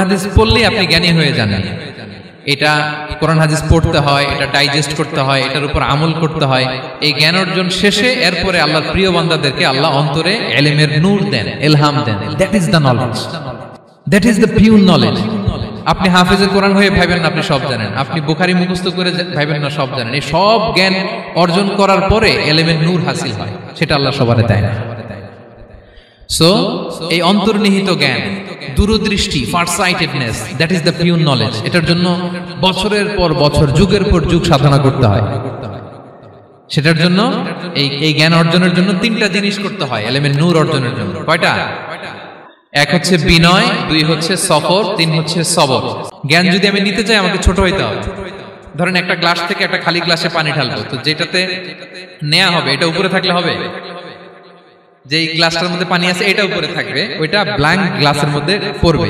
হাদিস পড়লে আপনি জ্ঞানী হয়ে যান। এটা কোরআন হাদিস পড়তে হয়, এটা ডাইজেস্ট করতে হয়, এটার উপর আমল করতে হয়। এই জ্ঞান অর্জন শেষে এরপরে আল্লাহর প্রিয় বান্দাদেরকে আল্লাহ অন্তরে ইলমের নূর দেন, ইলহাম দেন। That is the knowledge, that is the pure knowledge. আপনি হাফেজে কোরআন হয়ে ভাবেন না আপনি সব জানেন, আপনি বুখারী মুখস্থ করে ভাবেন না সব জানেন। এই সব জ্ঞান অর্জন করার পরে ইলমের নূর হাসিল হয়, সেটা আল্লাহ সবারে দেয় না। সো এই অন্তর্নিহিত জ্ঞান, দূরদৃষ্টি, farsightedness, that is the pure knowledge. এটার জন্য বছরের পর বছর, যুগের পর যুগ সাধনা করতে হয়। সেটার জন্য এই জ্ঞান অর্জনের জন্য তিনটা জিনিস করতে হয় ইলমের নূর অর্জনের জন্য। কয়টা? এক হচ্ছে বিনয়, দুই হচ্ছে সফর, তিন হচ্ছে সবর। জ্ঞান যদি আমি নিতে চাই আমাকে ছোট হইতে হবে। ধরেন একটা গ্লাস থেকে একটা খালি গ্লাসে পানি ঢালবো, তো যেটাতে নেওয়া হবে এটা উপরে থাকলে হবে? যে গ্লাসটার মধ্যে পানি আছে এটা উপরে থাকবে, ওইটা ব্ল্যাঙ্ক গ্লাসের মধ্যে পড়বে।